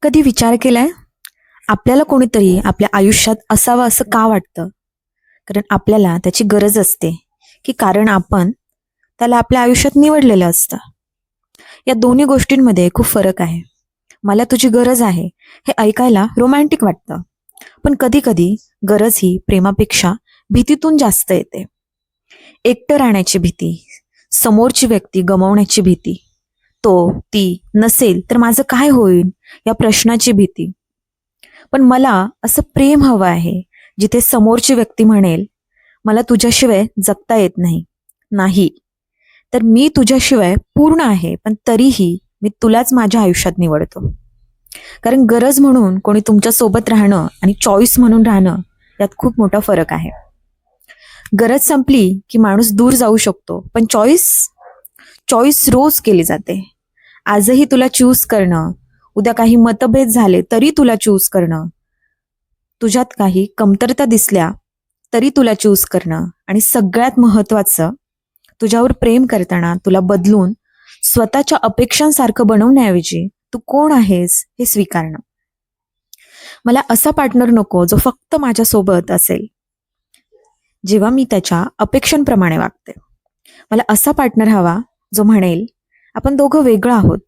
कधी विचार केलाय आपल्याला कोणीतरी आपल्या आयुष्यात असावं असं का वाटतं? कारण आपल्याला त्याची गरज असते की कारण आपण त्याला आपल्या आयुष्यात निवडलेलं असतं. या दोन्ही गोष्टींमध्ये खूप फरक आहे. मला तुझी गरज आहे हे ऐकायला रोमॅन्टिक वाटतं, पण कधी कधी गरज ही प्रेमापेक्षा भीतीतून जास्त येते. एकटं राहण्याची भीती, समोरची व्यक्ती गमावण्याची भीती, ती नसेल तर माझं काय होईल या प्रश्नाची भीती. पण मला असं प्रेम हवं आहे जिथे समोरची व्यक्ती म्हणेल, मला तुझ्याशिवाय जगता येत नाही. नाही तर मी तुझ्याशिवाय पूर्ण आहे, पण तरीही मी तुलाच माझ्या आयुष्यात निवडतो. कारण गरज म्हणून कोणी तुमच्या सोबत राहणं आणि चॉईस म्हणून राहणं यात खूप मोठा फरक आहे. गरज संपली की माणूस दूर जाऊ शकतो, पण चॉईस चॉईस रोज केली जाते. आजही तुला चूज करणं, उद्या काही मतभेद झाले तरी तुला चूज करणं, तुझ्यात काही कमतरता दिसल्या तरी तुला चूज करणं, आणि सगळ्यात महत्वाचं, तुझ्यावर प्रेम करताना तुला बदलून स्वतःच्या अपेक्षांसारखं बनवण्याऐवजी तू कोण आहेस हे स्वीकारणं. मला असा पार्टनर नको जो फक्त माझ्यासोबत असेल जेव्हा मी त्याच्या अपेक्षांप्रमाणे वागते. मला असा पार्टनर हवा जो म्हणेल, आपण दोघं वेगळं आहोत,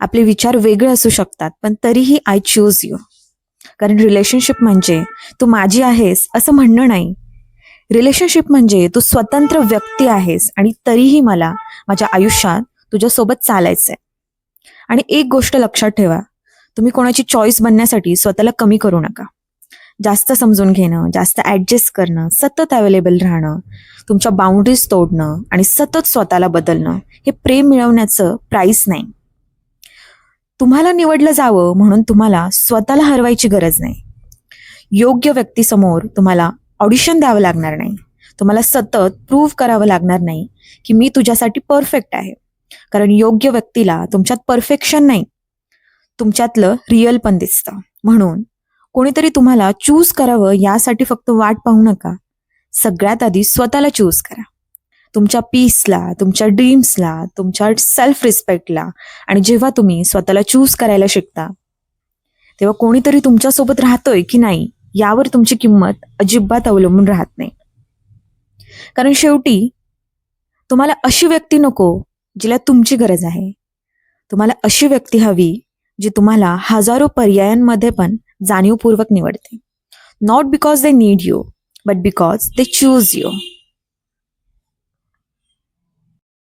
आपले विचार वेगळे असू शकतात, पण तरीही आय चूज यू. कारण रिलेशनशिप म्हणजे तू माझी आहेस असं म्हणणं नाही. रिलेशनशिप म्हणजे तू स्वतंत्र व्यक्ती आहेस आणि तरीही मला माझ्या आयुष्यात तुझ्यासोबत चालायचंय. आणि एक गोष्ट लक्षात ठेवा, तुम्ही कोणाची चॉईस बनण्यासाठी स्वतःला कमी करू नका. जास्त समजून घेणं, जास्त ऍडजस्ट करणं, सतत अवेलेबल राहणं, तुमच्या बाउंड्रीज तोडणं आणि सतत स्वतःला बदलणं हे प्रेम मिळवण्याचं प्राइस नाही. तुम्हाला निवडलं जावं म्हणून तुम्हाला स्वतःला हरवायची गरज नाही. योग्य व्यक्तीसमोर तुम्हाला ऑडिशन द्यावं लागणार नाही. तुम्हाला सतत प्रूव्ह करावं लागणार नाही की मी तुझ्यासाठी परफेक्ट आहे. कारण योग्य व्यक्तीला तुमच्यात परफेक्शन नाही, तुमच्यातलं रिअल पण दिसतं. म्हणून कोणीतरी तुम्हाला चूज करावं यासाठी फक्त वाट पाहू नका. सगळ्यात आधी स्वतःला चूज करा. तुमच्या पीसला, तुमच्या ड्रीम्सला, तुमच्या सेल्फ रिस्पेक्टला. आणि जेव्हा तुम्ही स्वतःला चूज करायला शिकता तेव्हा कोणीतरी तुमच्यासोबत राहतोय की नाही यावर तुमची किंमत अजिबात अवलंबून राहत नाही. कारण शेवटी तुम्हाला अशी व्यक्ती नको जिला तुमची गरज आहे. तुम्हाला अशी व्यक्ती हवी जी तुम्हाला हजारो पर्यायांमध्ये पण जाणीवपूर्वक निवडते. Not because they need you, but because they choose you.